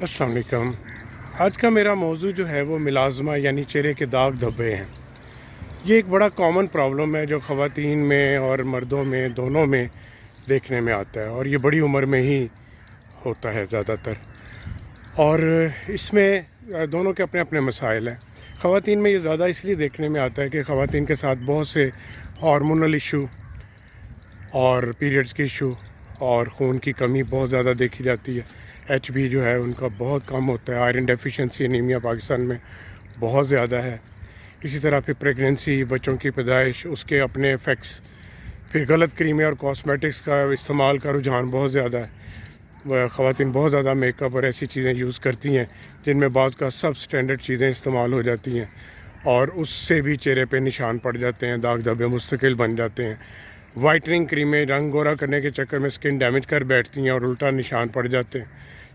अस्सलाम वालेकुम। आज का मेरा मौजू जो है वो मिलाज़मा यानी चेहरे के दाग धब्बे हैं। ये एक बड़ा कॉमन प्रॉब्लम है जो ख़वातीन में और मर्दों में दोनों में देखने में आता है, और ये बड़ी उम्र में ही होता है ज़्यादातर। और इसमें दोनों के अपने अपने मसाइल हैं। ख़वातीन में ये ज़्यादा इसलिए देखने में आता है कि ख़वातीन के साथ बहुत से हार्मोनल इशू और पीरियड्स के इशू और खून की कमी बहुत ज़्यादा देखी जाती है। HB जो है उनका बहुत कम होता है। आयरन डेफिशिएंसी एनीमिया पाकिस्तान में बहुत ज़्यादा है। इसी तरह फिर प्रेगनेंसी, बच्चों की पैदाइश, उसके अपने इफ़ेक्ट्स, फिर गलत क्रीमें और कॉस्मेटिक्स का इस्तेमाल का रुझान बहुत ज़्यादा है। ख़वातीन बहुत ज़्यादा मेकअप और ऐसी चीज़ें यूज़ करती हैं जिनमें बाद का सब स्टैंडर्ड चीज़ें इस्तेमाल हो जाती हैं, और उससे भी चेहरे पे निशान पड़ जाते हैं, दाग धब्बे मुस्तकिल बन जाते हैं। वाइटनिंग क्रीमें रंग गोरा करने के चक्कर में स्किन डैमेज कर बैठती हैं और उल्टा निशान पड़ जाते हैं,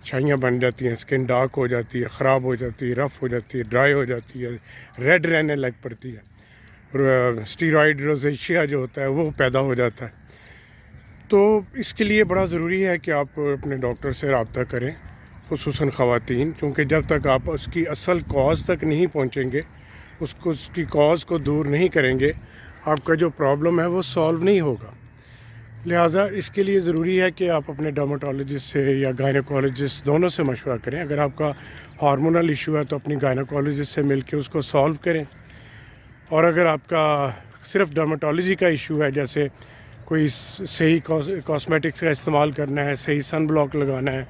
छाइयाँ बन जाती हैं, स्किन डार्क हो जाती है, ख़राब हो जाती है, रफ़ हो जाती है, ड्राई हो जाती है, रेड रहने लग पड़ती है, स्टीरॉयड रोज़ेशिया जो होता है वो पैदा हो जाता है। तो इसके लिए बड़ा ज़रूरी है कि आप अपने डॉक्टर से रब्ता करें, ख़ुसूसन ख़वातीन, क्योंकि जब तक आप उसकी असल कॉज तक नहीं पहुँचेंगे, उसकी कॉज को दूर नहीं करेंगे, आपका जो प्रॉब्लम है वो सॉल्व नहीं होगा। लिहाजा इसके लिए ज़रूरी है कि आप अपने डर्मेटोलॉजिस्ट से या गायनेकोलॉजिस्ट दोनों से मशवरा करें। अगर आपका हार्मोनल इशू है तो अपनी गायनेकोलॉजिस्ट से मिलकर उसको सॉल्व करें, और अगर आपका सिर्फ डर्मेटोलॉजी का इशू है, जैसे कोई सही कॉस्मेटिक्स का इस्तेमाल करना है, सही सन ब्लॉक लगाना है,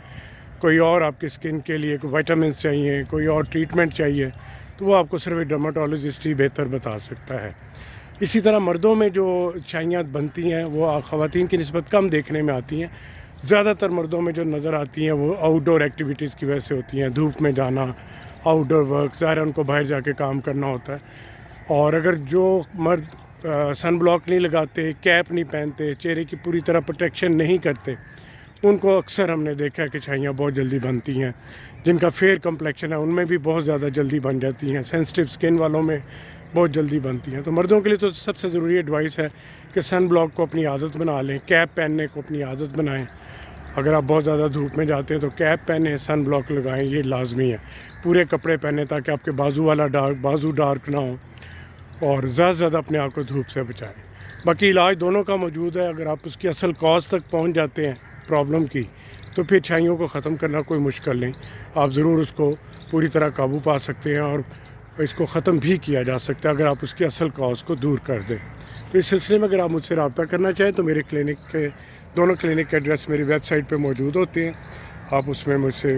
कोई और आपकी स्किन के लिए कोई विटामिन चाहिए, कोई और ट्रीटमेंट चाहिए, तो वो आपको सिर्फ एक डर्मेटोलॉजिस्ट ही बेहतर बता सकता है। इसी तरह मर्दों में जो छाइयाँ बनती हैं वो ख़वातीन की निस्बत कम देखने में आती हैं। ज़्यादातर मर्दों में जो नज़र आती हैं वो आउटडोर एक्टिविटीज़ की वजह से होती हैं, धूप में जाना, आउटडोर वर्क, ज़ाहिर उनको बाहर जाके काम करना होता है। और अगर जो मर्द सन ब्लॉक नहीं लगाते, कैप नहीं पहनते, चेहरे की पूरी तरह प्रोटेक्शन नहीं करते, उनको अक्सर हमने देखा है कि छाइयाँ बहुत जल्दी बनती हैं। जिनका फेयर कम्प्लेक्शन है उनमें भी बहुत ज़्यादा जल्दी बन जाती हैं, सेंसिटिव स्किन वालों में बहुत जल्दी बनती हैं। तो मर्दों के लिए तो सबसे ज़रूरी एडवाइस है कि सन ब्लॉक को अपनी आदत बना लें, कैप पहनने को अपनी आदत बनाएं। अगर आप बहुत ज़्यादा धूप में जाते हैं तो कैप पहने, सन ब्लॉक लगाएं, ये लाजमी है। पूरे कपड़े पहने ताकि आपके बाजू डार्क ना हो, और ज़्यादा से ज़्यादा अपने आप को धूप से बचाएं। बाकी इलाज दोनों का मौजूद है। अगर आप उसकी असल कॉज तक पहुँच जाते हैं प्रॉब्लम की, तो फिर छाइयों को ख़त्म करना कोई मुश्किल नहीं। आप ज़रूर उसको पूरी तरह काबू पा सकते हैं, और इसको ख़त्म भी किया जा सकता है अगर आप उसकी असल कॉज को दूर कर दें। तो इस सिलसिले में अगर आप मुझसे रब्ता करना चाहें तो मेरे क्लिनिक के दोनों क्लिनिक के एड्रेस मेरी वेबसाइट पे मौजूद होते हैं। आप उसमें मुझसे